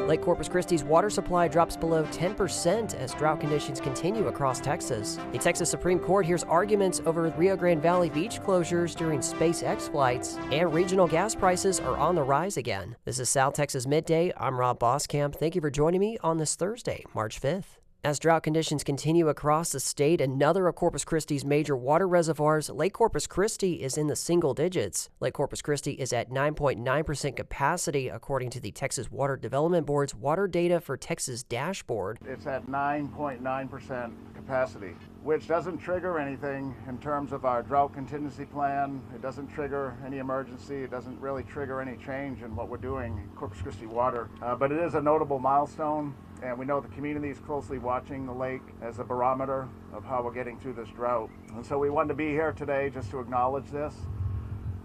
Lake Corpus Christi's water supply drops below 10% as drought conditions continue across Texas. The Texas Supreme Court hears arguments over Rio Grande Valley beach closures during SpaceX flights, and regional gas prices are on the rise again. This is South Texas Midday. I'm Rob Boskamp. Thank you for joining me on this Thursday, March 5th. As drought conditions continue across the state, another of Corpus Christi's major water reservoirs, Lake Corpus Christi, is in the single digits. Lake Corpus Christi is at 9.9% capacity, according to the Texas Water Development Board's Water Data for Texas dashboard. It's at 9.9% capacity, which doesn't trigger anything in terms of our drought contingency plan. It doesn't trigger any emergency. It doesn't really trigger any change in what we're doing in Corpus Christi water. But it is a notable milestone. And we know the community is closely watching the lake as a barometer of how we're getting through this drought. And so we wanted to be here today just to acknowledge this,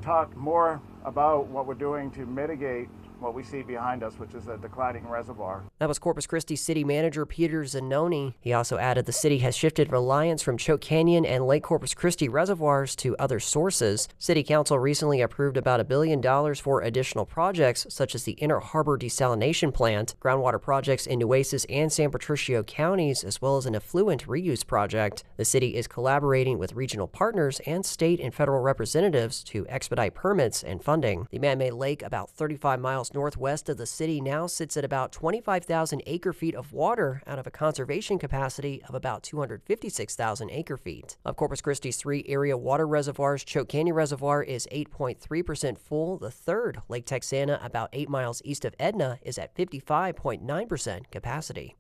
talk more about what we're doing to mitigate what we see behind us, which is a declining reservoir. That was Corpus Christi City Manager Peter Zanoni. He also added the city has shifted reliance from Choke Canyon and Lake Corpus Christi reservoirs to other sources. City Council recently approved about $1 billion for additional projects, such as the Inner Harbor Desalination Plant, groundwater projects in Nueces and San Patricio counties, as well as an effluent reuse project. The city is collaborating with regional partners and state and federal representatives to expedite permits and funding. The man-made lake, about 35 miles northwest of the city, now sits at about 25,000 acre-feet of water out of a conservation capacity of about 256,000 acre-feet. Of Corpus Christi's three area water reservoirs, Choke Canyon Reservoir is 8.3% full. The third, Lake Texana, about 8 miles east of Edna, is at 55.9% capacity.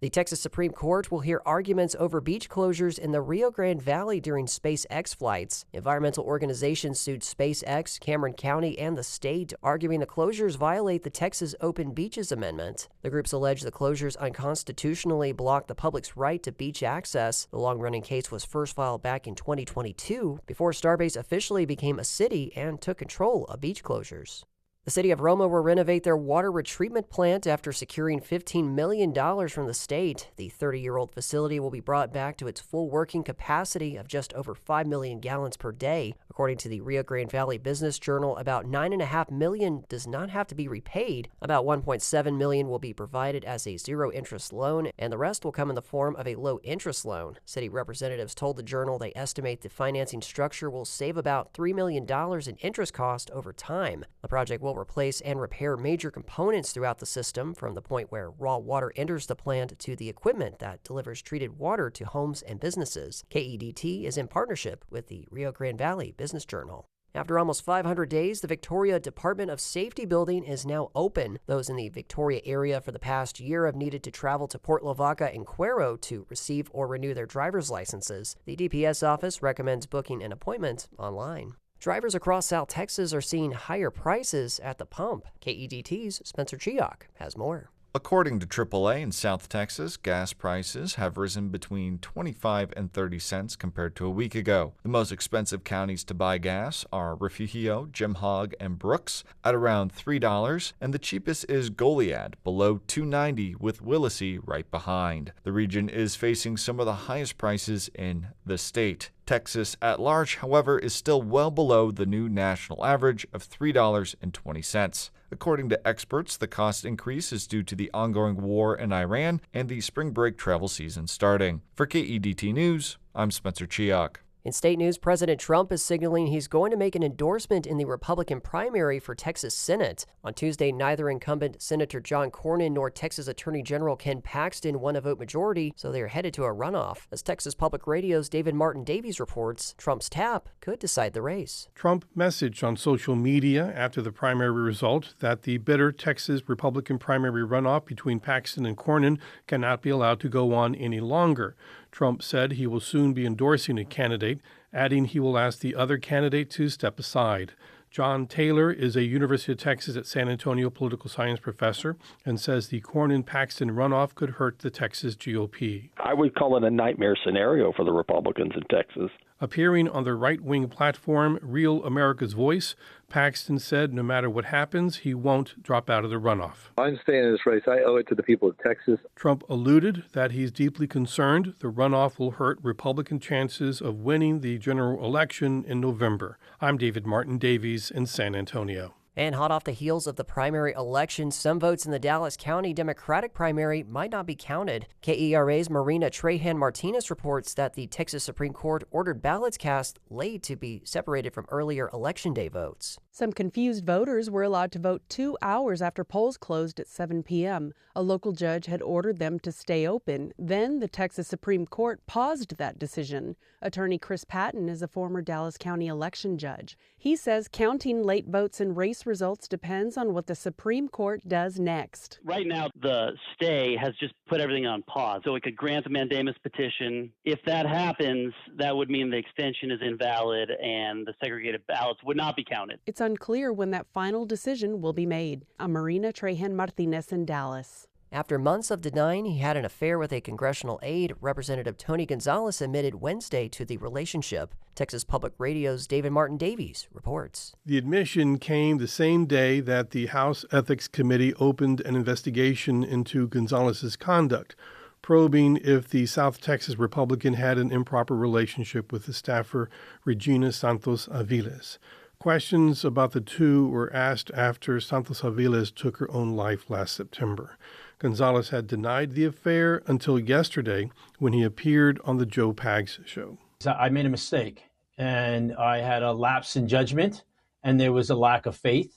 The Texas Supreme Court will hear arguments over beach closures in the Rio Grande Valley during SpaceX flights. Environmental organizations sued SpaceX, Cameron County, and the state, arguing the closures violate the Texas Open Beaches Amendment. The groups allege the closures unconstitutionally block the public's right to beach access. The long-running case was first filed back in 2022, before Starbase officially became a city and took control of beach closures. The city of Roma will renovate their water retreatment plant after securing $15 million from the state. The 30-year-old facility will be brought back to its full working capacity of just over 5 million gallons per day. According to the Rio Grande Valley Business Journal, about $9.5 million does not have to be repaid. About $1.7 million will be provided as a zero-interest loan, and the rest will come in the form of a low-interest loan. City representatives told the Journal they estimate the financing structure will save about $3 million in interest cost over time. The project will replace and repair major components throughout the system, from the point where raw water enters the plant to the equipment that delivers treated water to homes and businesses. KEDT is in partnership with the Rio Grande Valley Business Journal. After almost 500 days, the Victoria Department of Safety building is now open. Those in the Victoria area for the past year have needed to travel to Port Lavaca and Cuero to receive or renew their driver's licenses. The DPS office recommends booking an appointment online. Drivers across South Texas are seeing higher prices at the pump. KEDT's Spencer Chiok has more. According to AAA in South Texas, gas prices have risen between 25 and 30 cents compared to a week ago. The most expensive counties to buy gas are Refugio, Jim Hogg, and Brooks at around $3, and the cheapest is Goliad, below $2.90, with Willacy right behind. The region is facing some of the highest prices in the state. Texas at large, however, is still well below the new national average of $3.20. According to experts, the cost increase is due to the ongoing war in Iran and the spring break travel season starting. For KEDT News, I'm Spencer Chiok. In state news, President Trump is signaling he's going to make an endorsement in the Republican primary for Texas Senate. On Tuesday, neither incumbent Senator John Cornyn nor Texas Attorney General Ken Paxton won a vote majority, so they are headed to a runoff. As Texas Public Radio's David Martin Davies reports, Trump's tap could decide the race. Trump messaged on social media after the primary result that the bitter Texas Republican primary runoff between Paxton and Cornyn cannot be allowed to go on any longer. Trump said he will soon be endorsing a candidate, adding he will ask the other candidate to step aside. John Taylor is a University of Texas at San Antonio political science professor and says the Cornyn-Paxton runoff could hurt the Texas GOP. I would call it a nightmare scenario for the Republicans in Texas. Appearing on the right-wing platform Real America's Voice, Paxton said no matter what happens, he won't drop out of the runoff. I'm staying in this race. I owe it to the people of Texas. Trump alluded that he's deeply concerned the runoff will hurt Republican chances of winning the general election in November. I'm David Martin Davies in San Antonio. And hot off the heels of the primary election, some votes in the Dallas County Democratic primary might not be counted. KERA's Marina Trahan-Martinez reports that the Texas Supreme Court ordered ballots cast late to be separated from earlier Election Day votes. Some confused voters were allowed to vote 2 hours after polls closed at 7 p.m. A local judge had ordered them to stay open. Then the Texas Supreme Court paused that decision. Attorney Chris Patton is a former Dallas County election judge. He says counting late votes and race results depends on what the Supreme Court does next. Right now, the stay has just put everything on pause, so it could grant a mandamus petition. If that happens, that would mean the extension is invalid and the segregated ballots would not be counted. It's unclear when that final decision will be made. I'm Marina Trahan-Martinez in Dallas. After months of denying he had an affair with a congressional aide, Representative Tony Gonzales admitted Wednesday to the relationship. Texas Public Radio's David Martin Davies reports. The admission came the same day that the House Ethics Committee opened an investigation into Gonzales' conduct, probing if the South Texas Republican had an improper relationship with the staffer Regina Santos Aviles. Questions about the two were asked after Santos Aviles took her own life last September. Gonzales had denied the affair until yesterday when he appeared on the Joe Pags show. I made a mistake, and I had a lapse in judgment, and there was a lack of faith,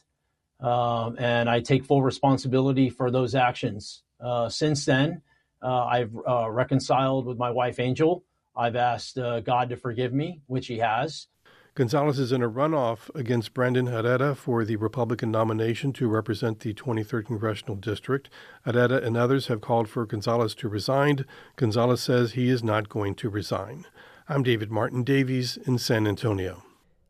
and I take full responsibility for those actions. Since then, I've reconciled with my wife, Angel. I've asked God to forgive me, which he has. Gonzales is in a runoff against Brandon Herrera for the Republican nomination to represent the 23rd Congressional District. Herrera and others have called for Gonzales to resign. Gonzales says he is not going to resign. I'm David Martin Davies in San Antonio.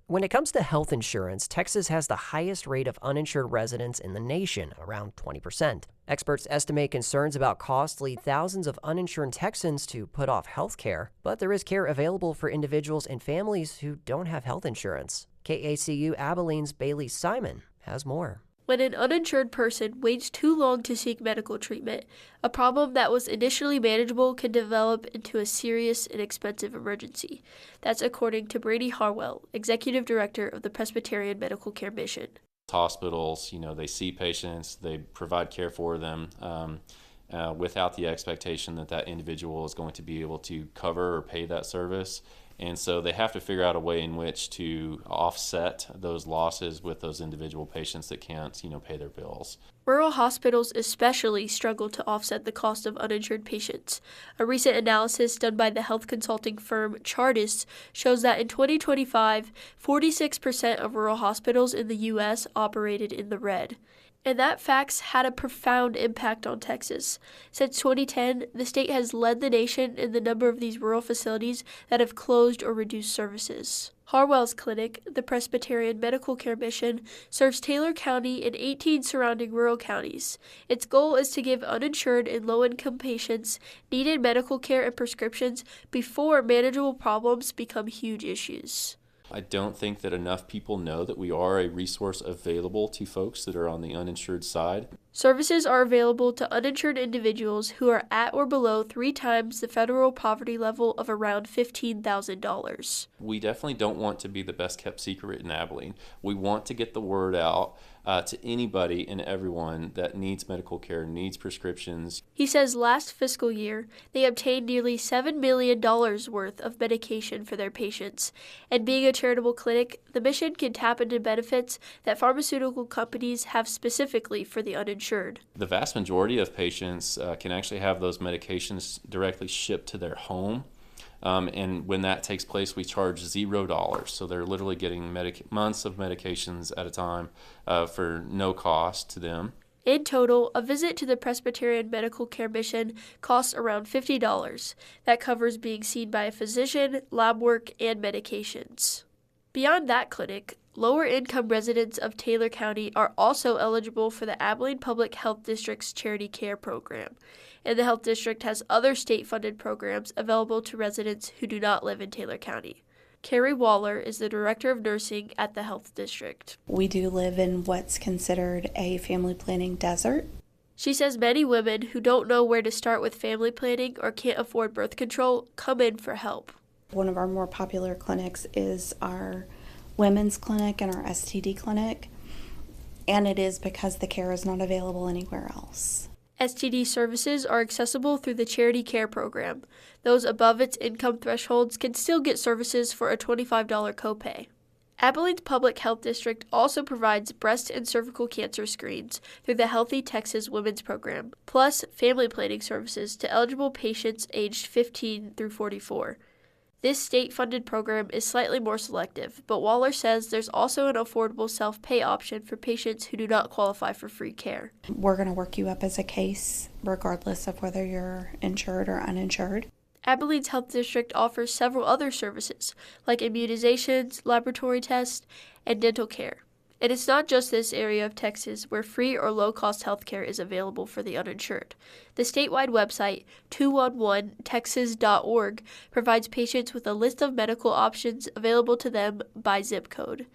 When it comes to health insurance, Texas has the highest rate of uninsured residents in the nation, around 20%. Experts estimate concerns about costs lead thousands of uninsured Texans to put off health care, but there is care available for individuals and families who don't have health insurance. KACU Abilene's Bailey Simon has more. When an uninsured person waits too long to seek medical treatment, a problem that was initially manageable can develop into a serious and expensive emergency. That's according to Brady Harwell, Executive Director of the Presbyterian Medical Care Mission. Hospitals, they see patients, they provide care for them without the expectation that that individual is going to be able to cover or pay that service. And so they have to figure out a way in which to offset those losses with those individual patients that can't, pay their bills. Rural hospitals especially struggle to offset the cost of uninsured patients. A recent analysis done by the health consulting firm Chartis shows that in 2025, 46% of rural hospitals in the U.S. operated in the red. And that fact had a profound impact on Texas. Since 2010, the state has led the nation in the number of these rural facilities that have closed or reduced services. Harwell's clinic, the Presbyterian Medical Care Mission, serves Taylor County and 18 surrounding rural counties. Its goal is to give uninsured and low-income patients needed medical care and prescriptions before manageable problems become huge issues. I don't think that enough people know that we are a resource available to folks that are on the uninsured side. Services are available to uninsured individuals who are at or below 3 times the federal poverty level of around $15,000. We definitely don't want to be the best kept secret in Abilene. We want to get the word out to anybody and everyone that needs medical care, needs prescriptions. He says last fiscal year, they obtained nearly $7 million worth of medication for their patients. And being a charitable clinic, the mission can tap into benefits that pharmaceutical companies have specifically for the uninsured. The vast majority of patients can actually have those medications directly shipped to their home. And when that takes place, we charge $0. So they're literally getting months of medications at a time for no cost to them. In total, a visit to the Presbyterian Medical Care Mission costs around $50. That covers being seen by a physician, lab work, and medications. Beyond that clinic, lower-income residents of Taylor County are also eligible for the Abilene Public Health District's Charity Care Program, and the health district has other state-funded programs available to residents who do not live in Taylor County. Carrie Waller is the Director of Nursing at the health district. We do live in what's considered a family planning desert. She says many women who don't know where to start with family planning or can't afford birth control come in for help. One of our more popular clinics is our women's clinic and our STD clinic. and it is because the care is not available anywhere else. STD services are accessible through the Charity Care Program. Those above its income thresholds can still get services for a $25 copay. Abilene's Public Health District also provides breast and cervical cancer screens through the Healthy Texas Women's Program, plus family planning services to eligible patients aged 15 through 44. This state-funded program is slightly more selective, but Waller says there's also an affordable self-pay option for patients who do not qualify for free care. We're going to work you up as a case, regardless of whether you're insured or uninsured. Abilene's Health District offers several other services, like immunizations, laboratory tests, and dental care. And it's not just this area of Texas where free or low-cost health care is available for the uninsured. The statewide website, 211texas.org, provides patients with a list of medical options available to them by zip code.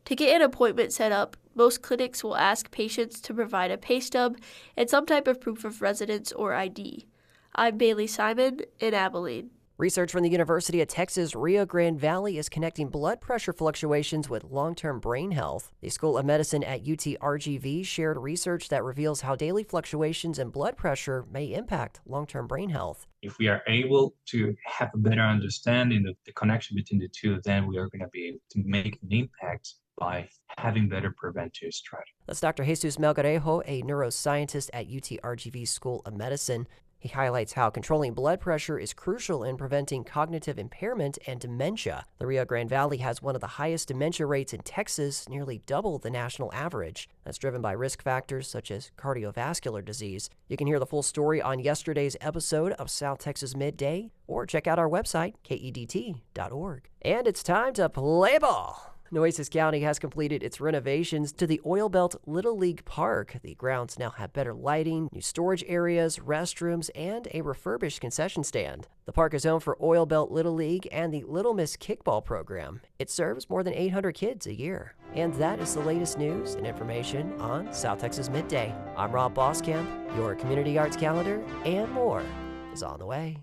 To get an appointment set up, most clinics will ask patients to provide a pay stub and some type of proof of residence or ID. I'm Bailey Simon in Abilene. Research from the University of Texas Rio Grande Valley is connecting blood pressure fluctuations with long-term brain health. The School of Medicine at UT-RGV shared research that reveals how daily fluctuations in blood pressure may impact long-term brain health. If we are able to have a better understanding of the connection between the two, then we are going to be able to make an impact by having better preventive strategies. That's Dr. Jesus Melgarejo, a neuroscientist at UT-RGV School of Medicine. He highlights how controlling blood pressure is crucial in preventing cognitive impairment and dementia. The Rio Grande Valley has one of the highest dementia rates in Texas, nearly double the national average. That's driven by risk factors such as cardiovascular disease. You can hear the full story on yesterday's episode of South Texas Midday, or check out our website, kedt.org. And it's time to play ball. Nueces County has completed its renovations to the Oil Belt Little League Park. The grounds now have better lighting, new storage areas, restrooms, and a refurbished concession stand. The park is home for Oil Belt Little League and the Little Miss Kickball program. It serves more than 800 kids a year. And that is the latest news and information on South Texas Midday. I'm Rob Boskamp. Your community arts calendar and more is on the way.